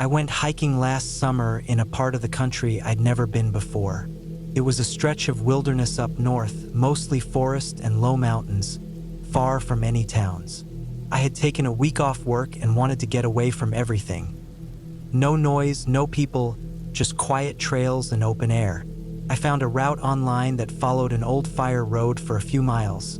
I went hiking last summer in a part of the country I'd never been before. It was a stretch of wilderness up north, mostly forest and low mountains, far from any towns. I had taken a week off work and wanted to get away from everything. No noise, no people, just quiet trails and open air. I found a route online that followed an old fire road for a few miles,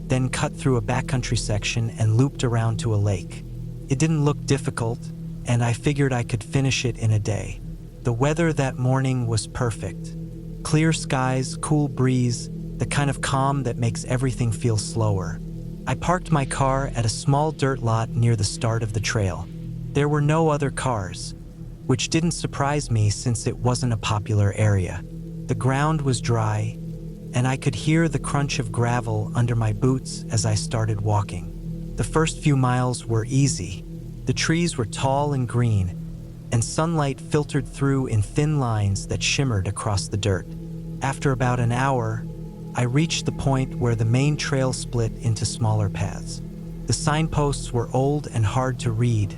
then cut through a backcountry section and looped around to a lake. It didn't look difficult, and I figured I could finish it in a day. The weather that morning was perfect. Clear skies, cool breeze, the kind of calm that makes everything feel slower. I parked my car at a small dirt lot near the start of the trail. There were no other cars, which didn't surprise me since it wasn't a popular area. The ground was dry, and I could hear the crunch of gravel under my boots as I started walking. The first few miles were easy. The trees were tall and green, and sunlight filtered through in thin lines that shimmered across the dirt. After about an hour, I reached the point where the main trail split into smaller paths. The signposts were old and hard to read.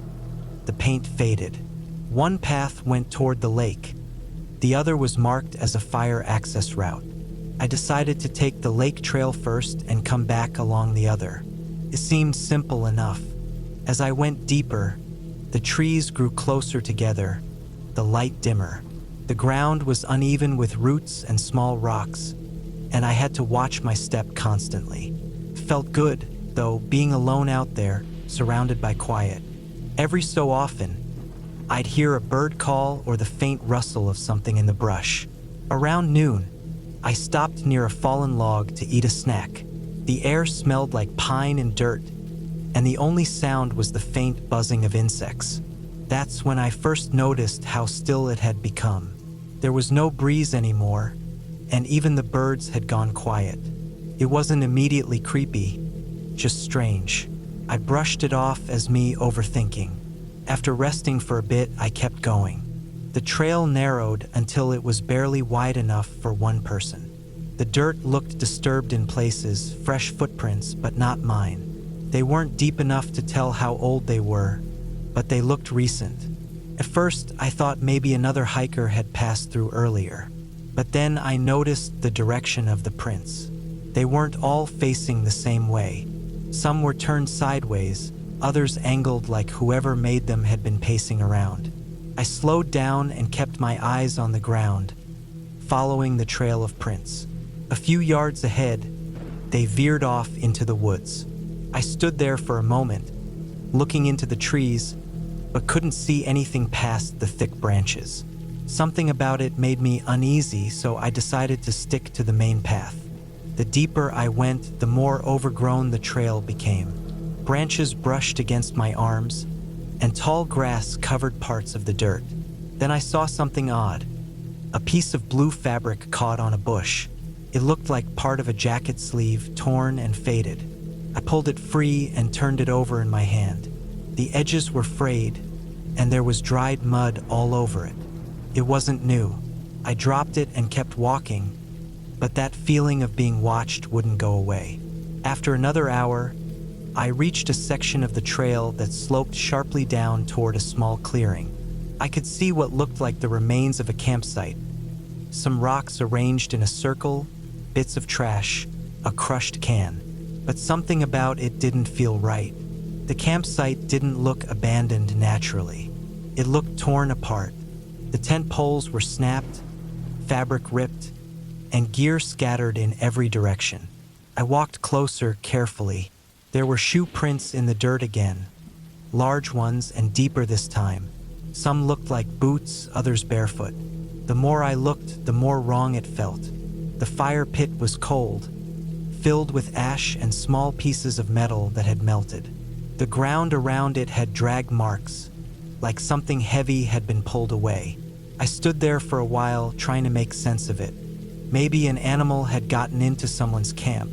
The paint faded. One path went toward the lake. The other was marked as a fire access route. I decided to take the lake trail first and come back along the other. It seemed simple enough. As I went deeper, the trees grew closer together, the light dimmer. The ground was uneven with roots and small rocks, and I had to watch my step constantly. It felt good, though, being alone out there, surrounded by quiet. Every so often, I'd hear a bird call or the faint rustle of something in the brush. Around noon, I stopped near a fallen log to eat a snack. The air smelled like pine and dirt, and the only sound was the faint buzzing of insects. That's when I first noticed how still it had become. There was no breeze anymore, and even the birds had gone quiet. It wasn't immediately creepy, just strange. I brushed it off as me overthinking. After resting for a bit, I kept going. The trail narrowed until it was barely wide enough for one person. The dirt looked disturbed in places, fresh footprints, but not mine. They weren't deep enough to tell how old they were, but they looked recent. At first, I thought maybe another hiker had passed through earlier. But then I noticed the direction of the prints. They weren't all facing the same way. Some were turned sideways, others angled like whoever made them had been pacing around. I slowed down and kept my eyes on the ground, following the trail of prints. A few yards ahead, they veered off into the woods. I stood there for a moment, looking into the trees, but couldn't see anything past the thick branches. Something about it made me uneasy, so I decided to stick to the main path. The deeper I went, the more overgrown the trail became. Branches brushed against my arms, and tall grass covered parts of the dirt. Then I saw something odd. A piece of blue fabric caught on a bush. It looked like part of a jacket sleeve, torn and faded. I pulled it free and turned it over in my hand. The edges were frayed, and there was dried mud all over it. It wasn't new. I dropped it and kept walking, but that feeling of being watched wouldn't go away. After another hour, I reached a section of the trail that sloped sharply down toward a small clearing. I could see what looked like the remains of a campsite. Some rocks arranged in a circle, bits of trash, a crushed can. But something about it didn't feel right. The campsite didn't look abandoned naturally. It looked torn apart. The tent poles were snapped, fabric ripped, and gear scattered in every direction. I walked closer carefully. There were shoe prints in the dirt again, large ones and deeper this time. Some looked like boots, others barefoot. The more I looked, the more wrong it felt. The fire pit was cold, filled with ash and small pieces of metal that had melted. The ground around it had drag marks, like something heavy had been pulled away. I stood there for a while, trying to make sense of it. Maybe an animal had gotten into someone's camp.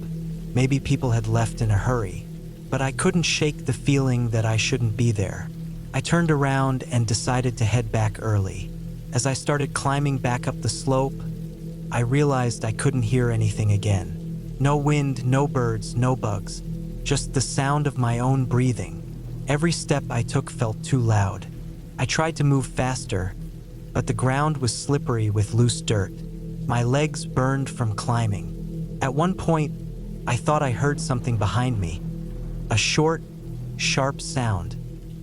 Maybe people had left in a hurry. But I couldn't shake the feeling that I shouldn't be there. I turned around and decided to head back early. As I started climbing back up the slope, I realized I couldn't hear anything again. No wind, no birds, no bugs, just the sound of my own breathing. Every step I took felt too loud. I tried to move faster, but the ground was slippery with loose dirt. My legs burned from climbing. At one point, I thought I heard something behind me. A short, sharp sound,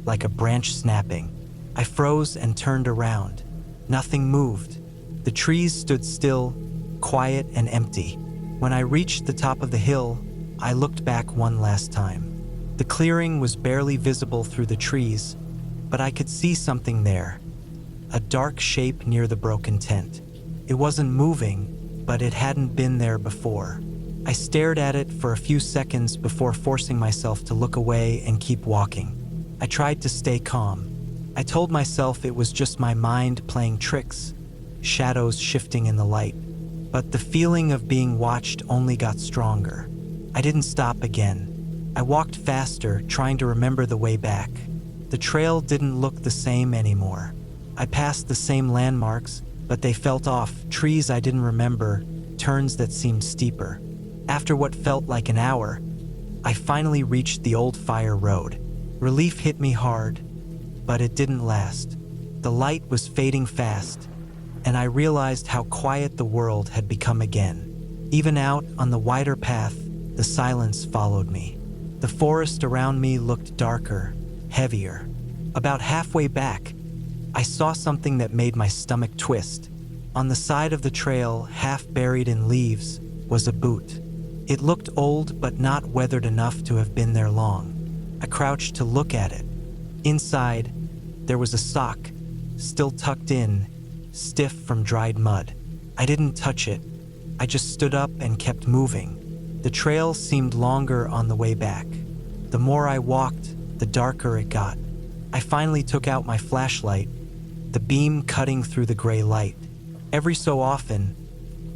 like a branch snapping. I froze and turned around. Nothing moved. The trees stood still, quiet and empty. When I reached the top of the hill, I looked back one last time. The clearing was barely visible through the trees, but I could see something there. A dark shape near the broken tent. It wasn't moving, but it hadn't been there before. I stared at it for a few seconds before forcing myself to look away and keep walking. I tried to stay calm. I told myself it was just my mind playing tricks, shadows shifting in the light. But the feeling of being watched only got stronger. I didn't stop again. I walked faster, trying to remember the way back. The trail didn't look the same anymore. I passed the same landmarks, but they felt off, trees I didn't remember, turns that seemed steeper. After what felt like an hour, I finally reached the old fire road. Relief hit me hard, but it didn't last. The light was fading fast, and I realized how quiet the world had become again. Even out on the wider path, the silence followed me. The forest around me looked darker, heavier. About halfway back, I saw something that made my stomach twist. On the side of the trail, half buried in leaves, was a boot. It looked old but not weathered enough to have been there long. I crouched to look at it. Inside, there was a sock, still tucked in, stiff from dried mud. I didn't touch it. I just stood up and kept moving. The trail seemed longer on the way back. The more I walked, the darker it got. I finally took out my flashlight, the beam cutting through the gray light. Every so often,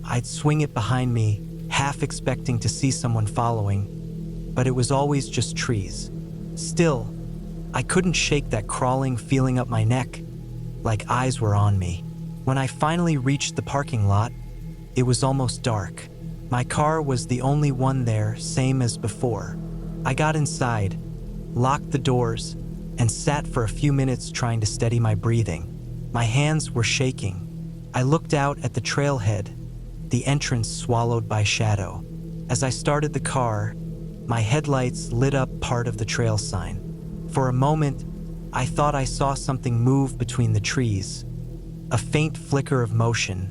I'd swing it behind me, half expecting to see someone following, but it was always just trees. Still, I couldn't shake that crawling feeling up my neck, like eyes were on me. When I finally reached the parking lot, it was almost dark. My car was the only one there, same as before. I got inside, locked the doors, and sat for a few minutes trying to steady my breathing. My hands were shaking. I looked out at the trailhead, the entrance swallowed by shadow. As I started the car, my headlights lit up part of the trail sign. For a moment, I thought I saw something move between the trees. A faint flicker of motion,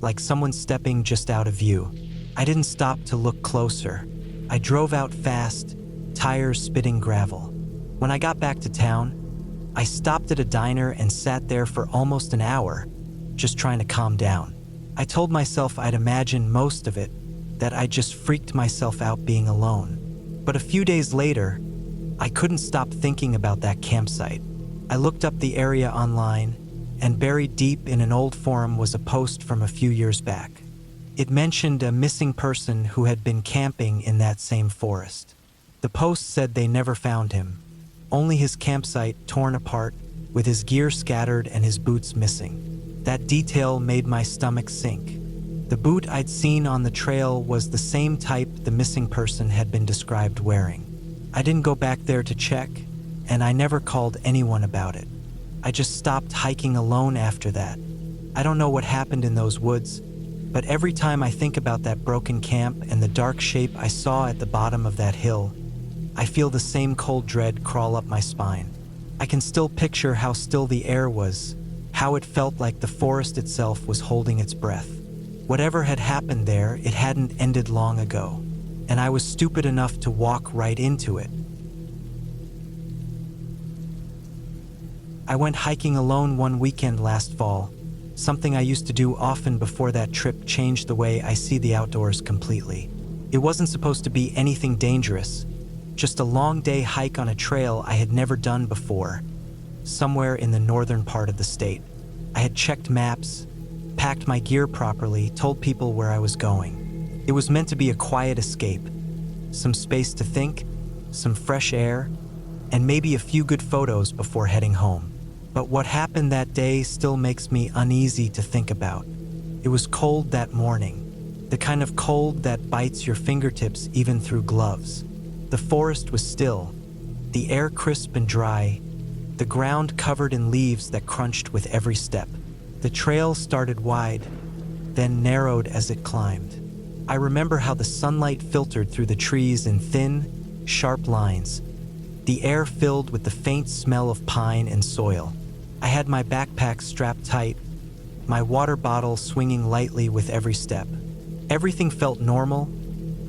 like someone stepping just out of view. I didn't stop to look closer. I drove out fast, tires spitting gravel. When I got back to town, I stopped at a diner and sat there for almost an hour, just trying to calm down. I told myself I'd imagined most of it, that I just freaked myself out being alone. But a few days later, I couldn't stop thinking about that campsite. I looked up the area online, and buried deep in an old forum was a post from a few years back. It mentioned a missing person who had been camping in that same forest. The post said they never found him, only his campsite torn apart, with his gear scattered and his boots missing. That detail made my stomach sink. The boot I'd seen on the trail was the same type the missing person had been described wearing. I didn't go back there to check, and I never called anyone about it. I just stopped hiking alone after that. I don't know what happened in those woods, but every time I think about that broken camp and the dark shape I saw at the bottom of that hill, I feel the same cold dread crawl up my spine. I can still picture how still the air was, how it felt like the forest itself was holding its breath. Whatever had happened there, it hadn't ended long ago, and I was stupid enough to walk right into it. I went hiking alone one weekend last fall. Something I used to do often before that trip changed the way I see the outdoors completely. It wasn't supposed to be anything dangerous, just a long day hike on a trail I had never done before, somewhere in the northern part of the state. I had checked maps, packed my gear properly, told people where I was going. It was meant to be a quiet escape, some space to think, some fresh air, and maybe a few good photos before heading home. But what happened that day still makes me uneasy to think about. It was cold that morning, the kind of cold that bites your fingertips even through gloves. The forest was still, the air crisp and dry, the ground covered in leaves that crunched with every step. The trail started wide, then narrowed as it climbed. I remember how the sunlight filtered through the trees in thin, sharp lines, the air filled with the faint smell of pine and soil. I had my backpack strapped tight, my water bottle swinging lightly with every step. Everything felt normal,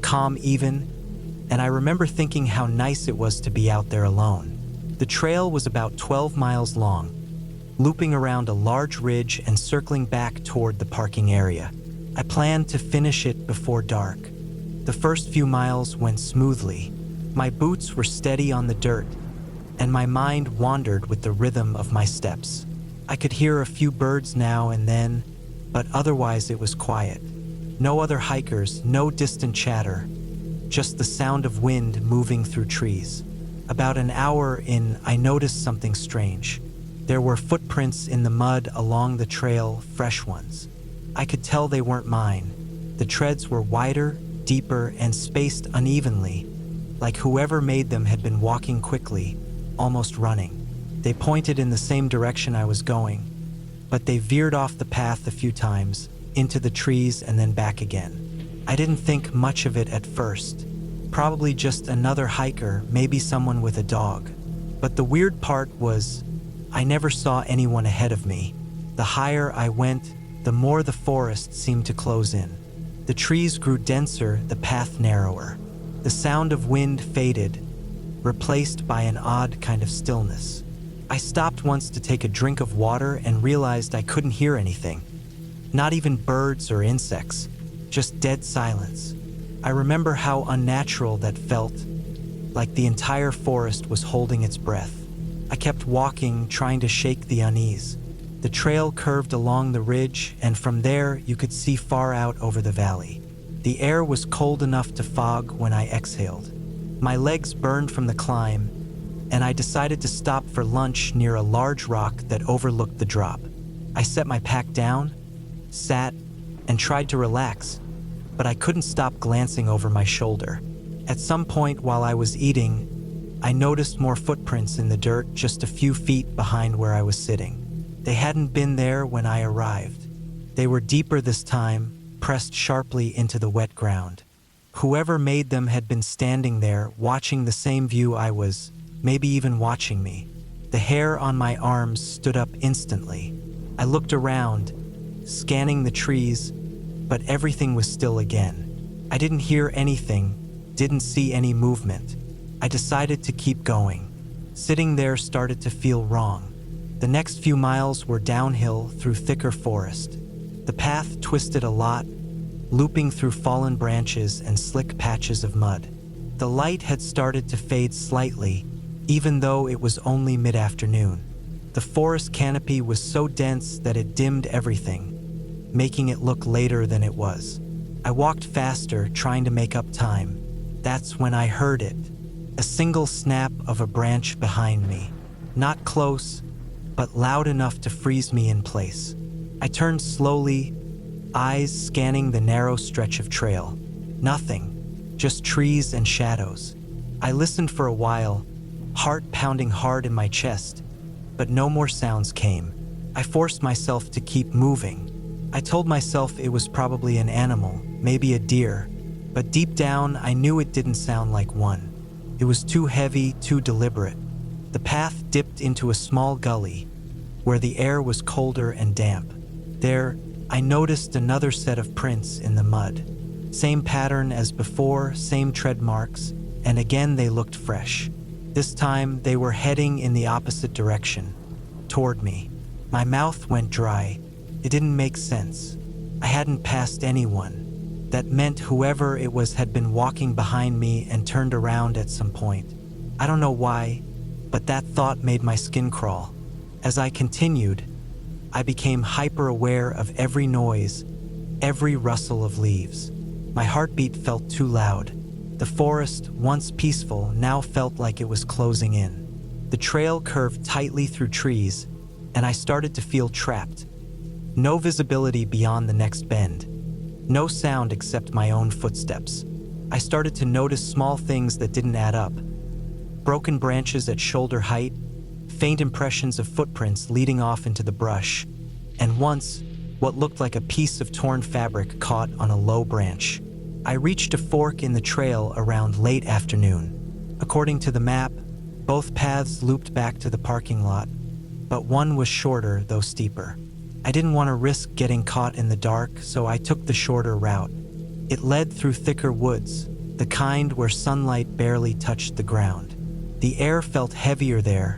calm even, and I remember thinking how nice it was to be out there alone. The trail was about 12 miles long, looping around a large ridge and circling back toward the parking area. I planned to finish it before dark. The first few miles went smoothly. My boots were steady on the dirt, and my mind wandered with the rhythm of my steps. I could hear a few birds now and then, but otherwise it was quiet. No other hikers, no distant chatter, just the sound of wind moving through trees. About an hour in, I noticed something strange. There were footprints in the mud along the trail, fresh ones. I could tell they weren't mine. The treads were wider, deeper, and spaced unevenly, like whoever made them had been walking quickly, almost running. They pointed in the same direction I was going, but they veered off the path a few times, into the trees and then back again. I didn't think much of it at first. Probably just another hiker, maybe someone with a dog. But the weird part was, I never saw anyone ahead of me. The higher I went, the more the forest seemed to close in. The trees grew denser, the path narrower. The sound of wind faded, replaced by an odd kind of stillness. I stopped once to take a drink of water and realized I couldn't hear anything. Not even birds or insects, just dead silence. I remember how unnatural that felt, like the entire forest was holding its breath. I kept walking, trying to shake the unease. The trail curved along the ridge, and from there you could see far out over the valley. The air was cold enough to fog when I exhaled. My legs burned from the climb, and I decided to stop for lunch near a large rock that overlooked the drop. I set my pack down, sat, and tried to relax, but I couldn't stop glancing over my shoulder. At some point while I was eating, I noticed more footprints in the dirt just a few feet behind where I was sitting. They hadn't been there when I arrived. They were deeper this time, pressed sharply into the wet ground. Whoever made them had been standing there, watching the same view I was, maybe even watching me. The hair on my arms stood up instantly. I looked around, scanning the trees, but everything was still again. I didn't hear anything, didn't see any movement. I decided to keep going. Sitting there started to feel wrong. The next few miles were downhill through thicker forest. The path twisted a lot, looping through fallen branches and slick patches of mud. The light had started to fade slightly, even though it was only mid-afternoon. The forest canopy was so dense that it dimmed everything, making it look later than it was. I walked faster, trying to make up time. That's when I heard it. A single snap of a branch behind me. Not close, but loud enough to freeze me in place. I turned slowly, eyes scanning the narrow stretch of trail. Nothing, just trees and shadows. I listened for a while, heart pounding hard in my chest, but no more sounds came. I forced myself to keep moving. I told myself it was probably an animal, maybe a deer, but deep down I knew it didn't sound like one. It was too heavy, too deliberate. The path dipped into a small gully, where the air was colder and damp. There, I noticed another set of prints in the mud. Same pattern as before, same tread marks, and again they looked fresh. This time, they were heading in the opposite direction, toward me. My mouth went dry. It didn't make sense. I hadn't passed anyone. That meant whoever it was had been walking behind me and turned around at some point. I don't know why, but that thought made my skin crawl. As I continued, I became hyper-aware of every noise, every rustle of leaves. My heartbeat felt too loud. The forest, once peaceful, now felt like it was closing in. The trail curved tightly through trees, and I started to feel trapped. No visibility beyond the next bend. No sound except my own footsteps. I started to notice small things that didn't add up. Broken branches at shoulder height, faint impressions of footprints leading off into the brush, and once, what looked like a piece of torn fabric caught on a low branch. I reached a fork in the trail around late afternoon. According to the map, both paths looped back to the parking lot, but one was shorter, though steeper. I didn't want to risk getting caught in the dark, so I took the shorter route. It led through thicker woods, the kind where sunlight barely touched the ground. The air felt heavier there,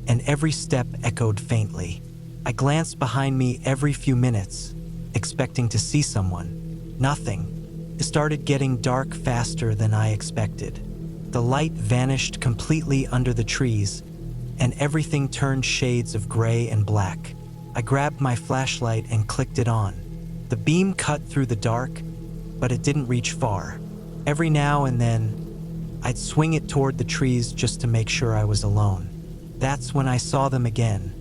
and every step echoed faintly. I glanced behind me every few minutes, expecting to see someone. Nothing. It started getting dark faster than I expected. The light vanished completely under the trees, and everything turned shades of gray and black. I grabbed my flashlight and clicked it on. The beam cut through the dark, but it didn't reach far. Every now and then, I'd swing it toward the trees just to make sure I was alone. That's when I saw them again.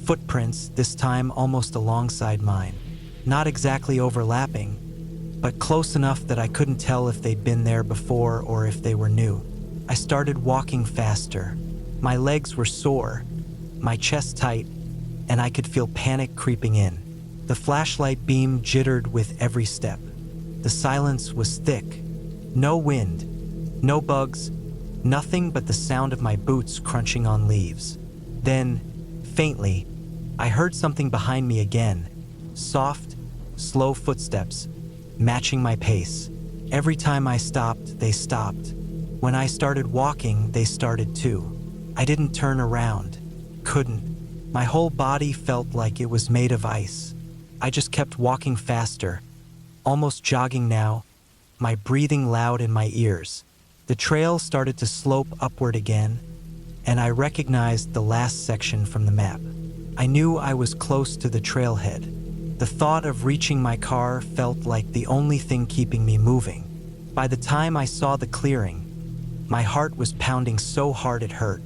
Footprints, this time almost alongside mine. Not exactly overlapping, but close enough that I couldn't tell if they'd been there before or if they were new. I started walking faster. My legs were sore, my chest tight, and I could feel panic creeping in. The flashlight beam jittered with every step. The silence was thick. No wind, no bugs, nothing but the sound of my boots crunching on leaves. Then, faintly, I heard something behind me again. Soft, slow footsteps, matching my pace. Every time I stopped, they stopped. When I started walking, they started too. I didn't turn around. Couldn't. My whole body felt like it was made of ice. I just kept walking faster, almost jogging now, my breathing loud in my ears. The trail started to slope upward again, and I recognized the last section from the map. I knew I was close to the trailhead. The thought of reaching my car felt like the only thing keeping me moving. By the time I saw the clearing, my heart was pounding so hard it hurt.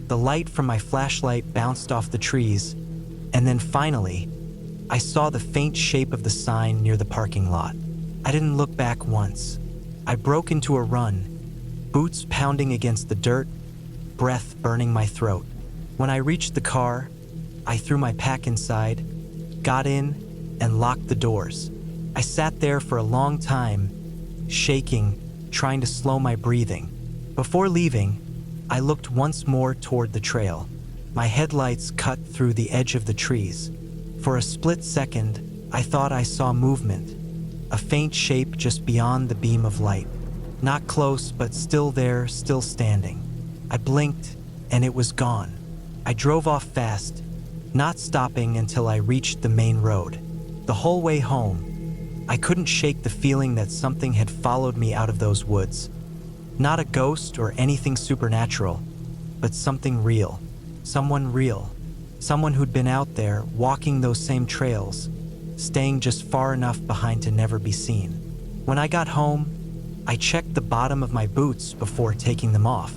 The light from my flashlight bounced off the trees, and then finally, I saw the faint shape of the sign near the parking lot. I didn't look back once. I broke into a run, boots pounding against the dirt, breath burning my throat. When I reached the car, I threw my pack inside, got in, and locked the doors. I sat there for a long time, shaking, trying to slow my breathing. Before leaving, I looked once more toward the trail. My headlights cut through the edge of the trees. For a split second, I thought I saw movement, a faint shape just beyond the beam of light. Not close, but still there, still standing. I blinked, and it was gone. I drove off fast, not stopping until I reached the main road. The whole way home, I couldn't shake the feeling that something had followed me out of those woods. Not a ghost or anything supernatural, but something real. Someone real. Someone who'd been out there, walking those same trails, staying just far enough behind to never be seen. When I got home, I checked the bottom of my boots before taking them off.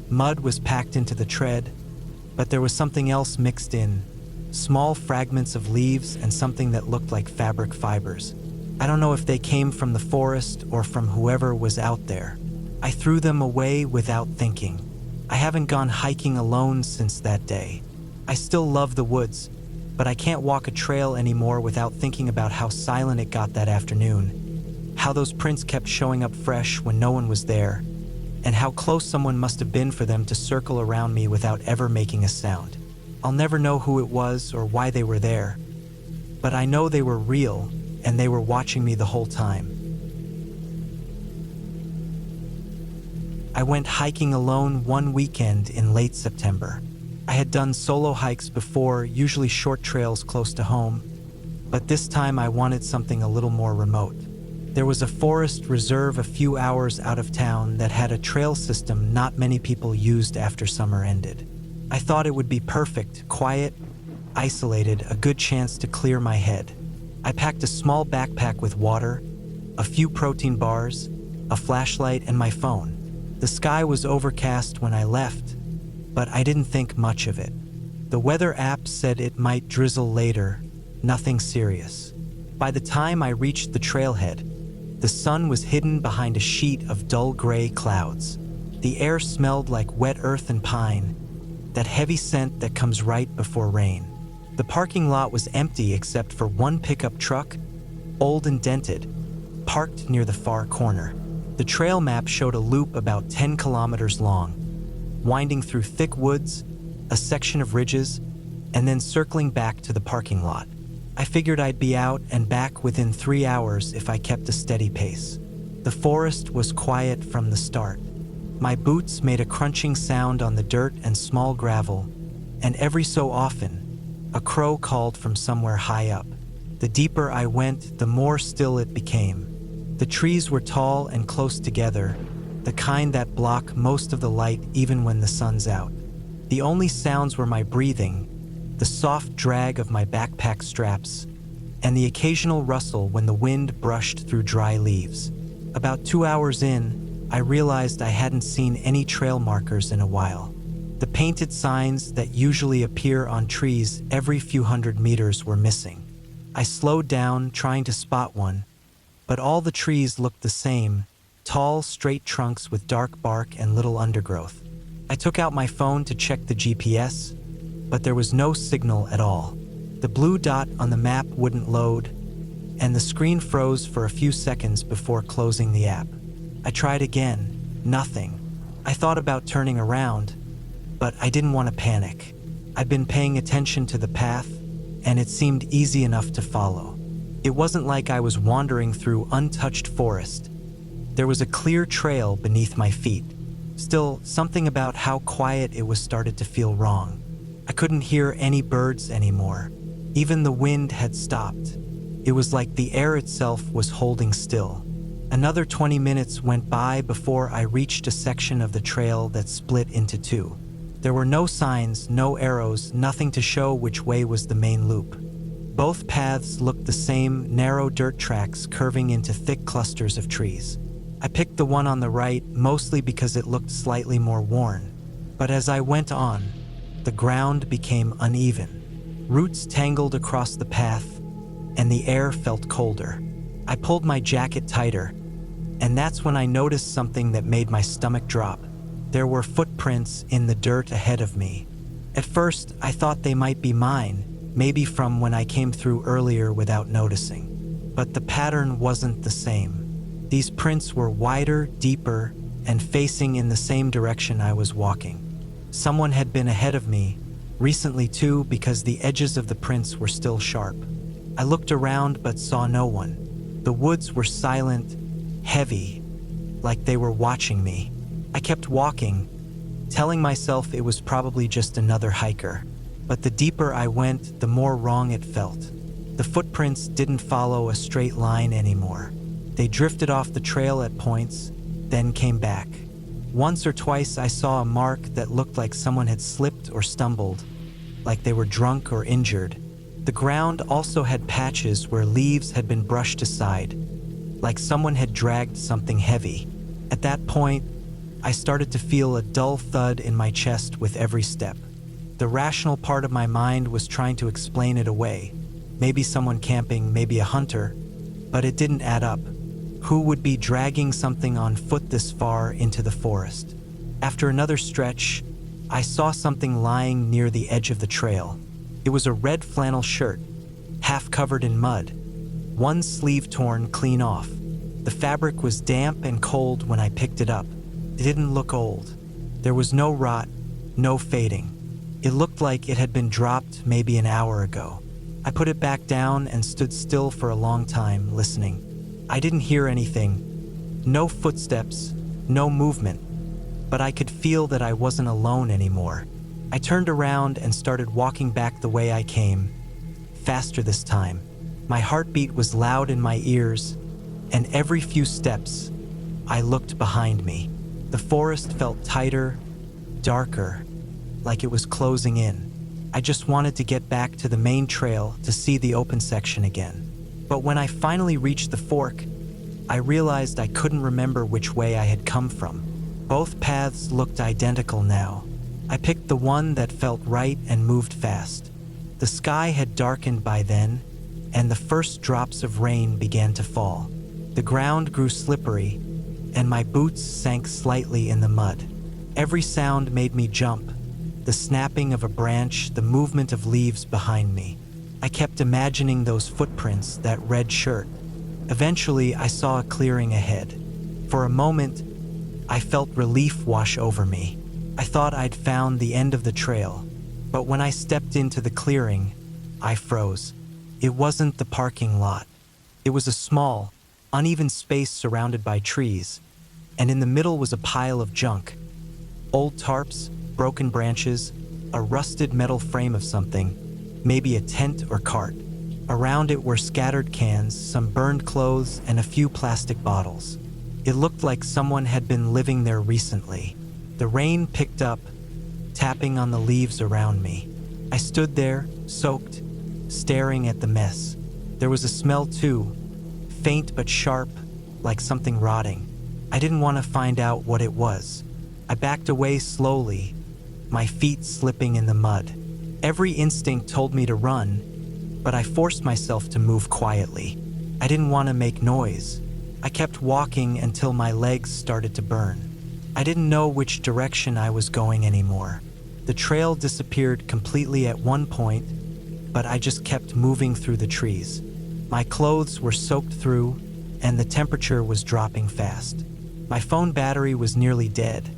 Mud was packed into the tread, but there was something else mixed in. Small fragments of leaves and something that looked like fabric fibers. I don't know if they came from the forest or from whoever was out there. I threw them away without thinking. I haven't gone hiking alone since that day. I still love the woods, but I can't walk a trail anymore without thinking about how silent it got that afternoon, how those prints kept showing up fresh when no one was there, and how close someone must have been for them to circle around me without ever making a sound. I'll never know who it was or why they were there, but I know they were real and they were watching me the whole time. I went hiking alone one weekend in late September. I had done solo hikes before, usually short trails close to home, but this time I wanted something a little more remote. There was a forest reserve a few hours out of town that had a trail system not many people used after summer ended. I thought it would be perfect, quiet, isolated, a good chance to clear my head. I packed a small backpack with water, a few protein bars, a flashlight, and my phone. The sky was overcast when I left, but I didn't think much of it. The weather app said it might drizzle later, nothing serious. By the time I reached the trailhead, the sun was hidden behind a sheet of dull gray clouds. The air smelled like wet earth and pine, that heavy scent that comes right before rain. The parking lot was empty except for one pickup truck, old and dented, parked near the far corner. The trail map showed a loop about 10 kilometers long, winding through thick woods, a section of ridges, and then circling back to the parking lot. I figured I'd be out and back within 3 hours if I kept a steady pace. The forest was quiet from the start. My boots made a crunching sound on the dirt and small gravel, and every so often, a crow called from somewhere high up. The deeper I went, the more still it became. The trees were tall and close together, the kind that block most of the light even when the sun's out. The only sounds were my breathing, the soft drag of my backpack straps, and the occasional rustle when the wind brushed through dry leaves. About 2 hours in, I realized I hadn't seen any trail markers in a while. The painted signs that usually appear on trees every few hundred meters were missing. I slowed down, trying to spot one, but all the trees looked the same, tall, straight trunks with dark bark and little undergrowth. I took out my phone to check the GPS, but there was no signal at all. The blue dot on the map wouldn't load, and the screen froze for a few seconds before closing the app. I tried again, nothing. I thought about turning around, but I didn't want to panic. I'd been paying attention to the path, and it seemed easy enough to follow. It wasn't like I was wandering through untouched forest. There was a clear trail beneath my feet. Still, something about how quiet it was started to feel wrong. I couldn't hear any birds anymore. Even the wind had stopped. It was like the air itself was holding still. Another 20 minutes went by before I reached a section of the trail that split into two. There were no signs, no arrows, nothing to show which way was the main loop. Both paths looked the same, narrow dirt tracks curving into thick clusters of trees. I picked the one on the right, mostly because it looked slightly more worn. But as I went on, the ground became uneven. Roots tangled across the path, and the air felt colder. I pulled my jacket tighter, and that's when I noticed something that made my stomach drop. There were footprints in the dirt ahead of me. At first, I thought they might be mine, maybe from when I came through earlier without noticing. But the pattern wasn't the same. These prints were wider, deeper, and facing in the same direction I was walking. Someone had been ahead of me, recently too, because the edges of the prints were still sharp. I looked around but saw no one. The woods were silent, heavy, like they were watching me. I kept walking, telling myself it was probably just another hiker. But the deeper I went, the more wrong it felt. The footprints didn't follow a straight line anymore. They drifted off the trail at points, then came back. Once or twice I saw a mark that looked like someone had slipped or stumbled, like they were drunk or injured. The ground also had patches where leaves had been brushed aside, like someone had dragged something heavy. At that point, I started to feel a dull thud in my chest with every step. The rational part of my mind was trying to explain it away. Maybe someone camping, maybe a hunter, but it didn't add up. Who would be dragging something on foot this far into the forest? After another stretch, I saw something lying near the edge of the trail. It was a red flannel shirt, half covered in mud, one sleeve torn clean off. The fabric was damp and cold when I picked it up. It didn't look old. There was no rot, no fading. It looked like it had been dropped maybe an hour ago. I put it back down and stood still for a long time, listening. I didn't hear anything, no footsteps, no movement, but I could feel that I wasn't alone anymore. I turned around and started walking back the way I came, faster this time. My heartbeat was loud in my ears, and every few steps, I looked behind me. The forest felt tighter, darker, like it was closing in. I just wanted to get back to the main trail to see the open section again. But when I finally reached the fork, I realized I couldn't remember which way I had come from. Both paths looked identical now. I picked the one that felt right and moved fast. The sky had darkened by then, and the first drops of rain began to fall. The ground grew slippery, and my boots sank slightly in the mud. Every sound made me jump, the snapping of a branch, the movement of leaves behind me. I kept imagining those footprints, that red shirt. Eventually, I saw a clearing ahead. For a moment, I felt relief wash over me. I thought I'd found the end of the trail, but when I stepped into the clearing, I froze. It wasn't the parking lot. It was a small, uneven space surrounded by trees, and in the middle was a pile of junk. Old tarps, broken branches, a rusted metal frame of something, maybe a tent or cart. Around it were scattered cans, some burned clothes, and a few plastic bottles. It looked like someone had been living there recently. The rain picked up, tapping on the leaves around me. I stood there, soaked, staring at the mess. There was a smell too, faint but sharp, like something rotting. I didn't want to find out what it was. I backed away slowly, my feet slipping in the mud. Every instinct told me to run, but I forced myself to move quietly. I didn't want to make noise. I kept walking until my legs started to burn. I didn't know which direction I was going anymore. The trail disappeared completely at one point, but I just kept moving through the trees. My clothes were soaked through, and the temperature was dropping fast. My phone battery was nearly dead,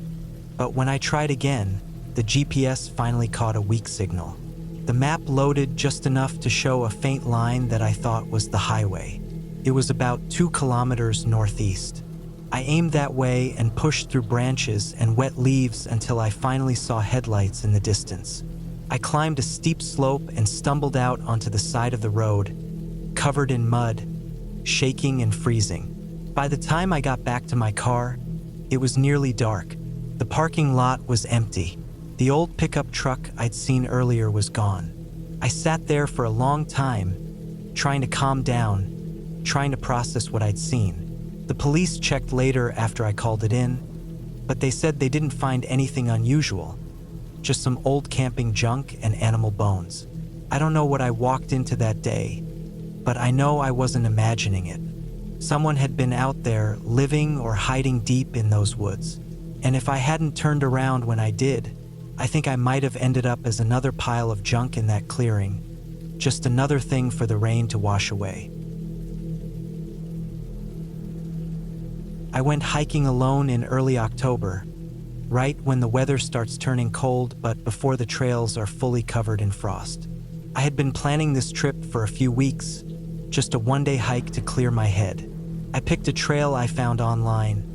but when I tried again, the GPS finally caught a weak signal. The map loaded just enough to show a faint line that I thought was the highway. It was about 2 kilometers northeast. I aimed that way and pushed through branches and wet leaves until I finally saw headlights in the distance. I climbed a steep slope and stumbled out onto the side of the road, covered in mud, shaking and freezing. By the time I got back to my car, it was nearly dark. The parking lot was empty. The old pickup truck I'd seen earlier was gone. I sat there for a long time, trying to calm down, trying to process what I'd seen. The police checked later after I called it in, but they said they didn't find anything unusual, just some old camping junk and animal bones. I don't know what I walked into that day, but I know I wasn't imagining it. Someone had been out there living or hiding deep in those woods. And if I hadn't turned around when I did, I think I might have ended up as another pile of junk in that clearing, just another thing for the rain to wash away. I went hiking alone in early October, right when the weather starts turning cold but before the trails are fully covered in frost. I had been planning this trip for a few weeks, just a one-day hike to clear my head. I picked a trail I found online,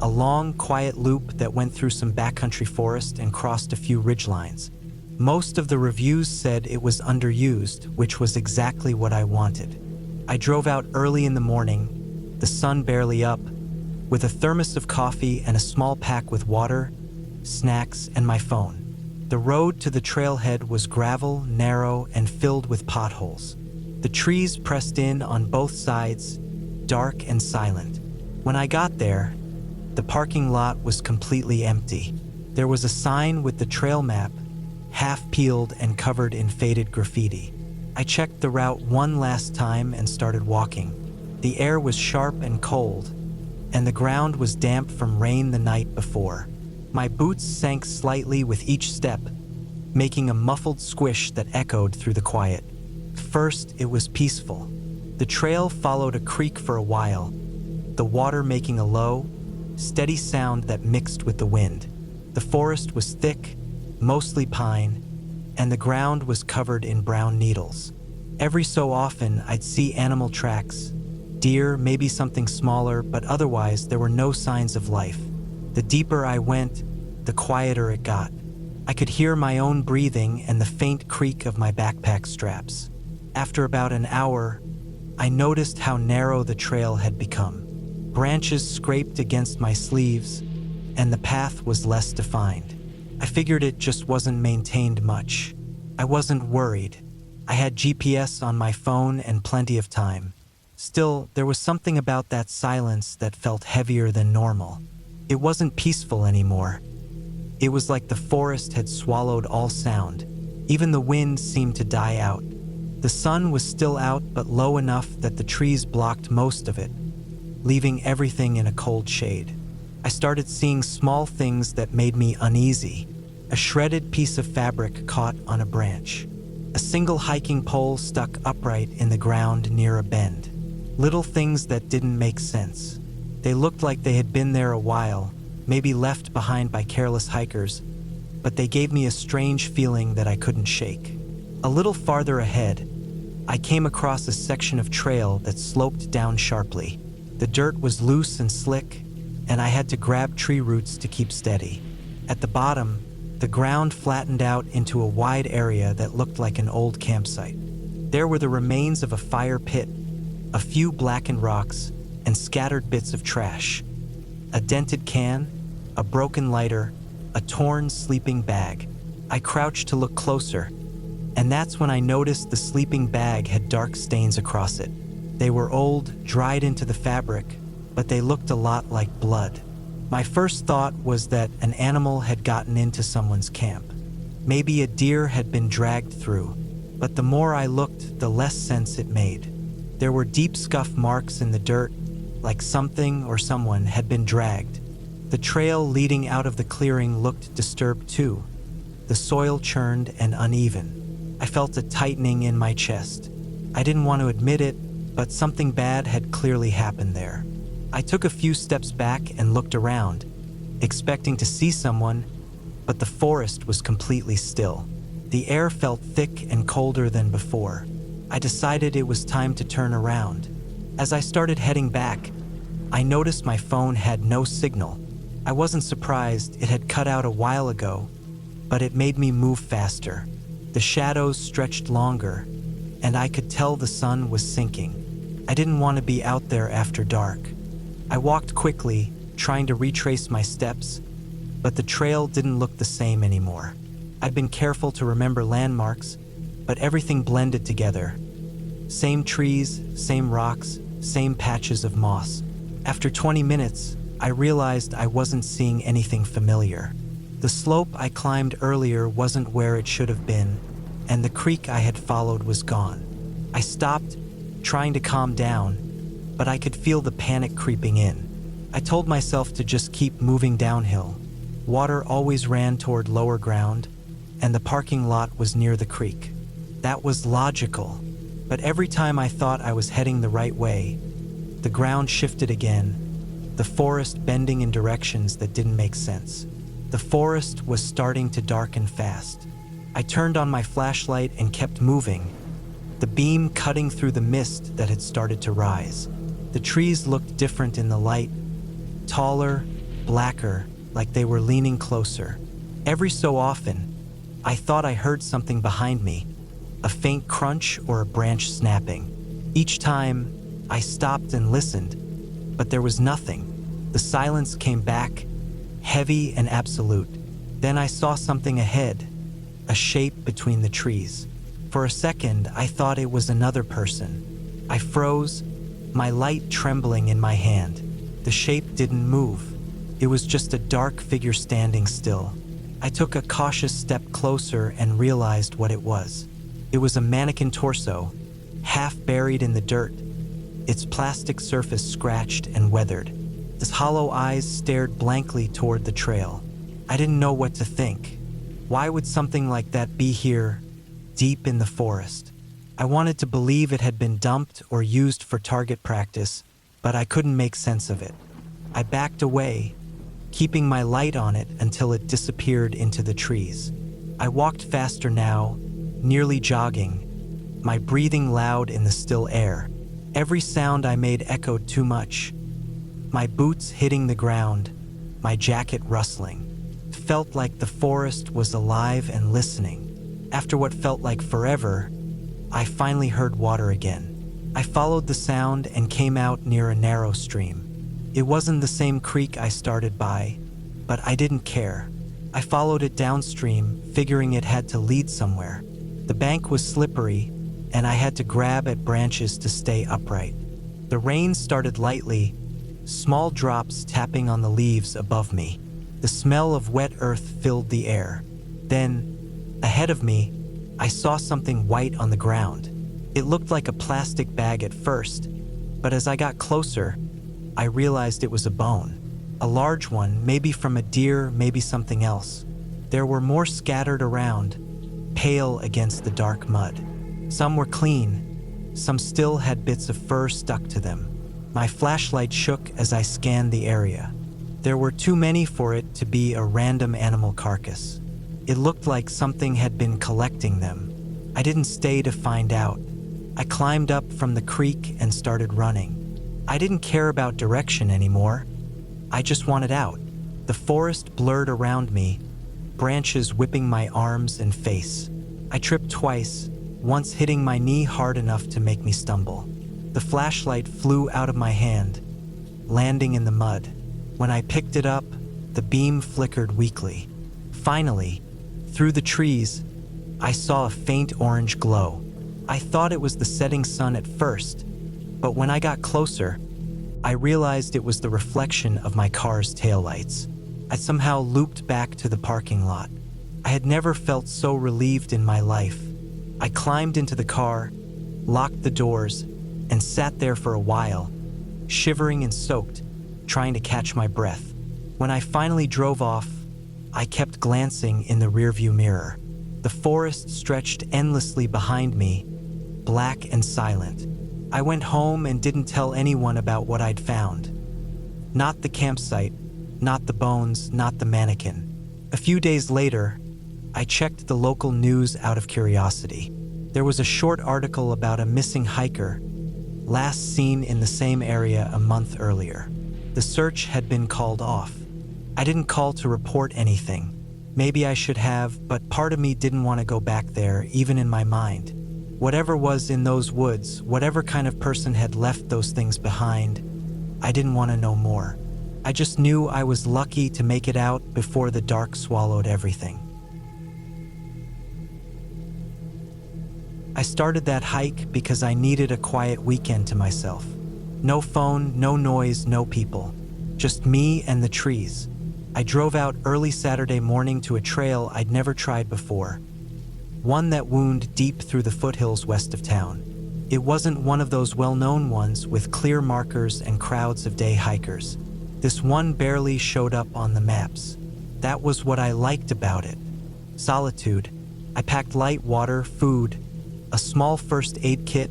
a long, quiet loop that went through some backcountry forest and crossed a few ridgelines. Most of the reviews said it was underused, which was exactly what I wanted. I drove out early in the morning, the sun barely up, with a thermos of coffee and a small pack with water, snacks, and my phone. The road to the trailhead was gravel, narrow, and filled with potholes. The trees pressed in on both sides, dark and silent. When I got there, the parking lot was completely empty. There was a sign with the trail map, half peeled and covered in faded graffiti. I checked the route one last time and started walking. The air was sharp and cold, and the ground was damp from rain the night before. My boots sank slightly with each step, making a muffled squish that echoed through the quiet. First, it was peaceful. The trail followed a creek for a while, the water making a low, steady sound that mixed with the wind. The forest was thick, mostly pine, and the ground was covered in brown needles. Every so often, I'd see animal tracks, deer, maybe something smaller, but otherwise there were no signs of life. The deeper I went, the quieter it got. I could hear my own breathing and the faint creak of my backpack straps. After about an hour, I noticed how narrow the trail had become. Branches scraped against my sleeves, and the path was less defined. I figured it just wasn't maintained much. I wasn't worried. I had GPS on my phone and plenty of time. Still, there was something about that silence that felt heavier than normal. It wasn't peaceful anymore. It was like the forest had swallowed all sound. Even the wind seemed to die out. The sun was still out, but low enough that the trees blocked most of it, leaving everything in a cold shade. I started seeing small things that made me uneasy. A shredded piece of fabric caught on a branch. A single hiking pole stuck upright in the ground near a bend. Little things that didn't make sense. They looked like they had been there a while, maybe left behind by careless hikers, but they gave me a strange feeling that I couldn't shake. A little farther ahead, I came across a section of trail that sloped down sharply. The dirt was loose and slick, and I had to grab tree roots to keep steady. At the bottom, the ground flattened out into a wide area that looked like an old campsite. There were the remains of a fire pit, a few blackened rocks, and scattered bits of trash. A dented can, a broken lighter, a torn sleeping bag. I crouched to look closer, and that's when I noticed the sleeping bag had dark stains across it. They were old, dried into the fabric, but they looked a lot like blood. My first thought was that an animal had gotten into someone's camp. Maybe a deer had been dragged through, but the more I looked, the less sense it made. There were deep scuff marks in the dirt, like something or someone had been dragged. The trail leading out of the clearing looked disturbed too. The soil churned and uneven. I felt a tightening in my chest. I didn't want to admit it, but something bad had clearly happened there. I took a few steps back and looked around, expecting to see someone, but the forest was completely still. The air felt thick and colder than before. I decided it was time to turn around. As I started heading back, I noticed my phone had no signal. I wasn't surprised, it had cut out a while ago, but it made me move faster. The shadows stretched longer, and I could tell the sun was sinking. I didn't want to be out there after dark. I walked quickly, trying to retrace my steps, but the trail didn't look the same anymore. I'd been careful to remember landmarks, but everything blended together. Same trees, same rocks, same patches of moss. After 20 minutes, I realized I wasn't seeing anything familiar. The slope I climbed earlier wasn't where it should have been, and the creek I had followed was gone. I stopped, trying to calm down, but I could feel the panic creeping in. I told myself to just keep moving downhill. Water always ran toward lower ground, and the parking lot was near the creek. That was logical, but every time I thought I was heading the right way, the ground shifted again, the forest bending in directions that didn't make sense. The forest was starting to darken fast. I turned on my flashlight and kept moving, the beam cutting through the mist that had started to rise. The trees looked different in the light, taller, blacker, like they were leaning closer. Every so often, I thought I heard something behind me, a faint crunch or a branch snapping. Each time, I stopped and listened, but there was nothing. The silence came back, heavy and absolute. Then I saw something ahead, a shape between the trees. For a second, I thought it was another person. I froze, my light trembling in my hand. The shape didn't move. It was just a dark figure standing still. I took a cautious step closer and realized what it was. It was a mannequin torso, half buried in the dirt, its plastic surface scratched and weathered. Its hollow eyes stared blankly toward the trail. I didn't know what to think. Why would something like that be here, deep in the forest? I wanted to believe it had been dumped or used for target practice, but I couldn't make sense of it. I backed away, keeping my light on it until it disappeared into the trees. I walked faster now, nearly jogging, my breathing loud in the still air. Every sound I made echoed too much. My boots hitting the ground, my jacket rustling. It felt like the forest was alive and listening. After what felt like forever, I finally heard water again. I followed the sound and came out near a narrow stream. It wasn't the same creek I started by, but I didn't care. I followed it downstream, figuring it had to lead somewhere. The bank was slippery, and I had to grab at branches to stay upright. The rain started lightly, small drops tapping on the leaves above me. The smell of wet earth filled the air. Then, ahead of me, I saw something white on the ground. It looked like a plastic bag at first, but as I got closer, I realized it was a bone. A large one, maybe from a deer, maybe something else. There were more scattered around, pale against the dark mud. Some were clean, some still had bits of fur stuck to them. My flashlight shook as I scanned the area. There were too many for it to be a random animal carcass. It looked like something had been collecting them. I didn't stay to find out. I climbed up from the creek and started running. I didn't care about direction anymore. I just wanted out. The forest blurred around me, branches whipping my arms and face. I tripped twice, once hitting my knee hard enough to make me stumble. The flashlight flew out of my hand, landing in the mud. When I picked it up, the beam flickered weakly. Finally, through the trees, I saw a faint orange glow. I thought it was the setting sun at first, but when I got closer, I realized it was the reflection of my car's taillights. I somehow looped back to the parking lot. I had never felt so relieved in my life. I climbed into the car, locked the doors, and sat there for a while, shivering and soaked, trying to catch my breath. When I finally drove off, I kept glancing in the rearview mirror. The forest stretched endlessly behind me, black and silent. I went home and didn't tell anyone about what I'd found. Not the campsite, not the bones, not the mannequin. A few days later, I checked the local news out of curiosity. There was a short article about a missing hiker, last seen in the same area a month earlier. The search had been called off. I didn't call to report anything. Maybe I should have, but part of me didn't want to go back there, even in my mind. Whatever was in those woods, whatever kind of person had left those things behind, I didn't want to know more. I just knew I was lucky to make it out before the dark swallowed everything. I started that hike because I needed a quiet weekend to myself. No phone, no noise, no people. Just me and the trees. I drove out early Saturday morning to a trail I'd never tried before. One that wound deep through the foothills west of town. It wasn't one of those well-known ones with clear markers and crowds of day hikers. This one barely showed up on the maps. That was what I liked about it. Solitude. I packed light water, food, a small first aid kit,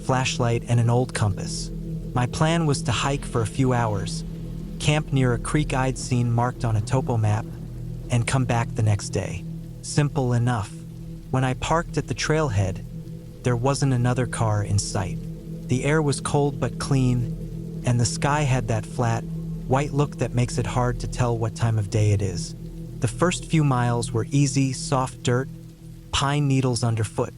flashlight, and an old compass. My plan was to hike for a few hours, camp near a creek I'd seen marked on a topo map, and come back the next day. Simple enough. When I parked at the trailhead, there wasn't another car in sight. The air was cold but clean, and the sky had that flat, white look that makes it hard to tell what time of day it is. The first few miles were easy, soft dirt, pine needles underfoot,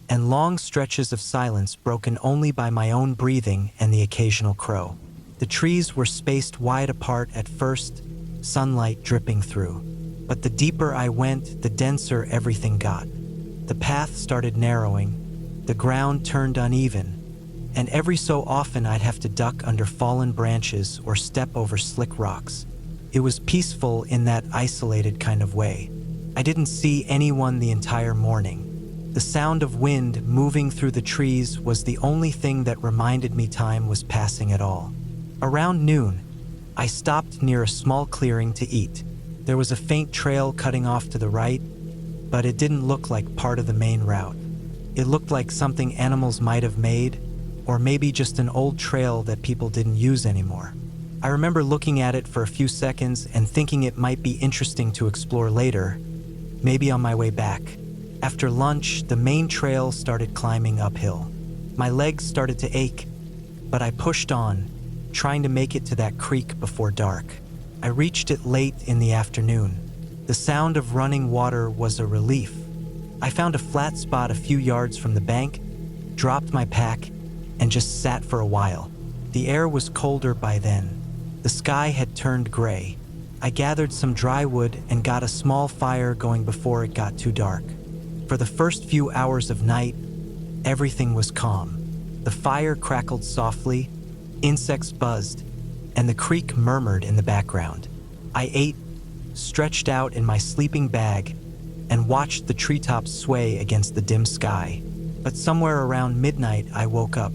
and long stretches of silence broken only by my own breathing and the occasional crow. The trees were spaced wide apart at first, sunlight dripping through. But the deeper I went, the denser everything got. The path started narrowing, the ground turned uneven, and every so often I'd have to duck under fallen branches or step over slick rocks. It was peaceful in that isolated kind of way. I didn't see anyone the entire morning. The sound of wind moving through the trees was the only thing that reminded me time was passing at all. Around noon, I stopped near a small clearing to eat. There was a faint trail cutting off to the right, but it didn't look like part of the main route. It looked like something animals might have made, or maybe just an old trail that people didn't use anymore. I remember looking at it for a few seconds and thinking it might be interesting to explore later, maybe on my way back. After lunch, the main trail started climbing uphill. My legs started to ache, but I pushed on, trying to make it to that creek before dark. I reached it late in the afternoon. The sound of running water was a relief. I found a flat spot a few yards from the bank, dropped my pack, and just sat for a while. The air was colder by then. The sky had turned gray. I gathered some dry wood and got a small fire going before it got too dark. For the first few hours of night, everything was calm. The fire crackled softly, insects buzzed, and the creek murmured in the background. I ate, stretched out in my sleeping bag, and watched the treetops sway against the dim sky. But somewhere around midnight, I woke up.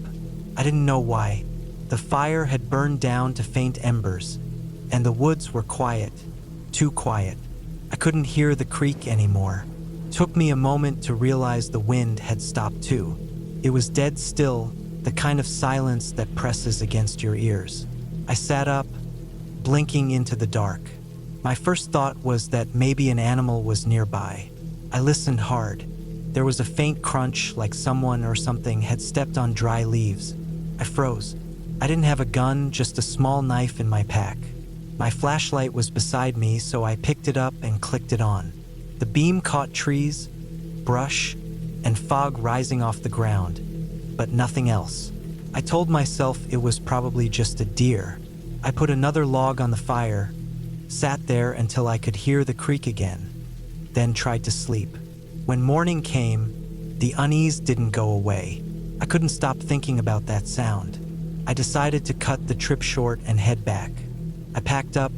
I didn't know why. The fire had burned down to faint embers, and the woods were quiet, too quiet. I couldn't hear the creak anymore. Took me a moment to realize the wind had stopped too. It was dead still, the kind of silence that presses against your ears. I sat up, blinking into the dark. My first thought was that maybe an animal was nearby. I listened hard. There was a faint crunch, like someone or something had stepped on dry leaves. I froze. I didn't have a gun, just a small knife in my pack. My flashlight was beside me, so I picked it up and clicked it on. The beam caught trees, brush, and fog rising off the ground, but nothing else. I told myself it was probably just a deer. I put another log on the fire, sat there until I could hear the creak again, then tried to sleep. When morning came, the unease didn't go away. I couldn't stop thinking about that sound. I decided to cut the trip short and head back. I packed up,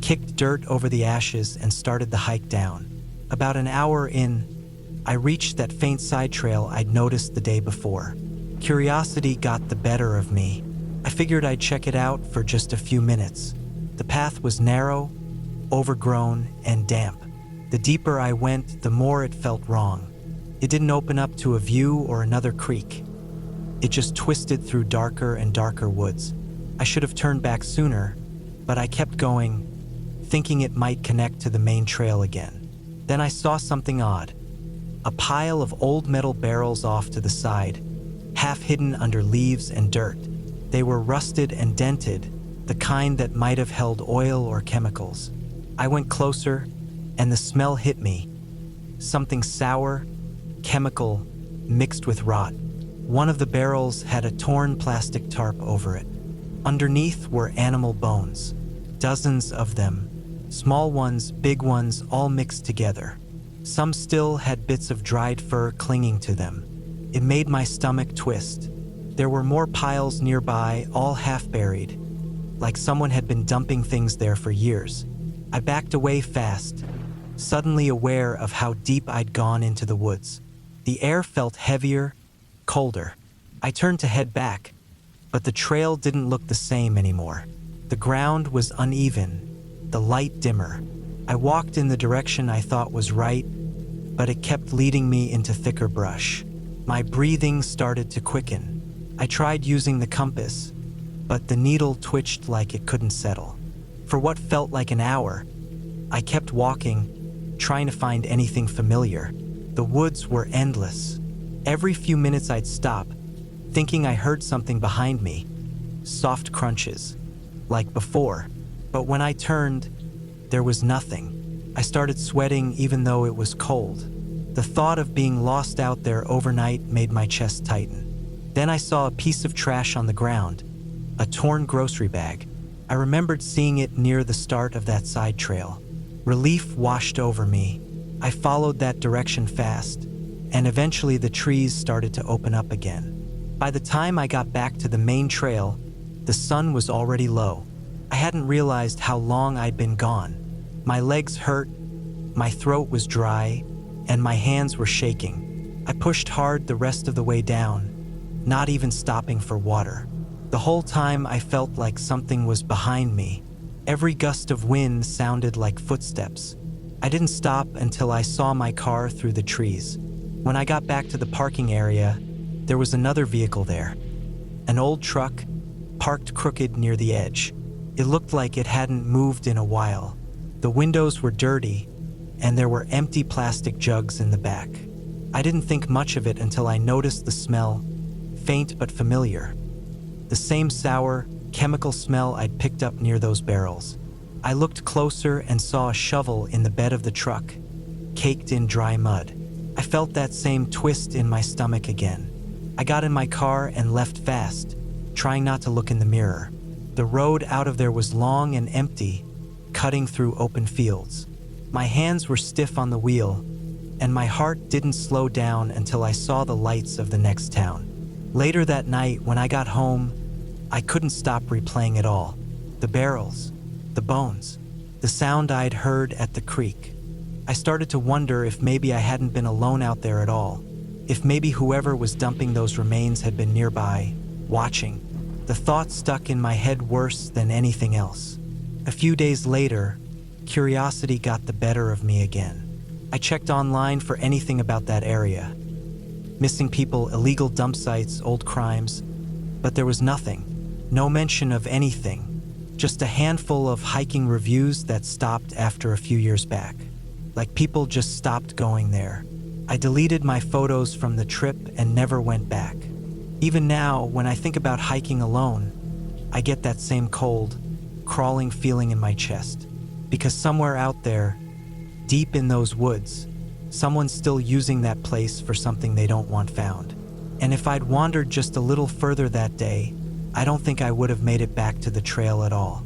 kicked dirt over the ashes, and started the hike down. About an hour in, I reached that faint side trail I'd noticed the day before. Curiosity got the better of me. I figured I'd check it out for just a few minutes. The path was narrow, overgrown, and damp. The deeper I went, the more it felt wrong. It didn't open up to a view or another creek. It just twisted through darker and darker woods. I should have turned back sooner, but I kept going, thinking it might connect to the main trail again. Then I saw something odd. A pile of old metal barrels off to the side, half hidden under leaves and dirt. They were rusted and dented, the kind that might have held oil or chemicals. I went closer, and the smell hit me. Something sour, chemical, mixed with rot. One of the barrels had a torn plastic tarp over it. Underneath were animal bones, dozens of them, small ones, big ones, all mixed together. Some still had bits of dried fur clinging to them. It made my stomach twist. There were more piles nearby, all half buried, like someone had been dumping things there for years. I backed away fast, suddenly aware of how deep I'd gone into the woods. The air felt heavier, colder. I turned to head back, but the trail didn't look the same anymore. The ground was uneven, the light dimmer. I walked in the direction I thought was right, but it kept leading me into thicker brush. My breathing started to quicken. I tried using the compass, but the needle twitched like it couldn't settle. For what felt like an hour, I kept walking, trying to find anything familiar. The woods were endless. Every few minutes I'd stop, thinking I heard something behind me. Soft crunches, like before. But when I turned, there was nothing. I started sweating even though it was cold. The thought of being lost out there overnight made my chest tighten. Then I saw a piece of trash on the ground, a torn grocery bag. I remembered seeing it near the start of that side trail. Relief washed over me. I followed that direction fast, and eventually the trees started to open up again. By the time I got back to the main trail, the sun was already low. I hadn't realized how long I'd been gone. My legs hurt, my throat was dry, and my hands were shaking. I pushed hard the rest of the way down, not even stopping for water. The whole time I felt like something was behind me. Every gust of wind sounded like footsteps. I didn't stop until I saw my car through the trees. When I got back to the parking area, there was another vehicle there. An old truck, parked crooked near the edge. It looked like it hadn't moved in a while. The windows were dirty, and there were empty plastic jugs in the back. I didn't think much of it until I noticed the smell, faint but familiar. The same sour, chemical smell I'd picked up near those barrels. I looked closer and saw a shovel in the bed of the truck, caked in dry mud. I felt that same twist in my stomach again. I got in my car and left fast, trying not to look in the mirror. The road out of there was long and empty, cutting through open fields. My hands were stiff on the wheel, and my heart didn't slow down until I saw the lights of the next town. Later that night, when I got home, I couldn't stop replaying it all. The barrels, the bones, the sound I'd heard at the creek. I started to wonder if maybe I hadn't been alone out there at all. If maybe whoever was dumping those remains had been nearby, watching. The thought stuck in my head worse than anything else. A few days later, Curiosity got the better of me again. I checked online for anything about that area. Missing people, illegal dump sites, old crimes. But there was nothing. No mention of anything. Just a handful of hiking reviews that stopped after a few years back. Like people just stopped going there. I deleted my photos from the trip and never went back. Even now, when I think about hiking alone, I get that same cold, crawling feeling in my chest. Because somewhere out there, deep in those woods, someone's still using that place for something they don't want found. And if I'd wandered just a little further that day, I don't think I would have made it back to the trail at all.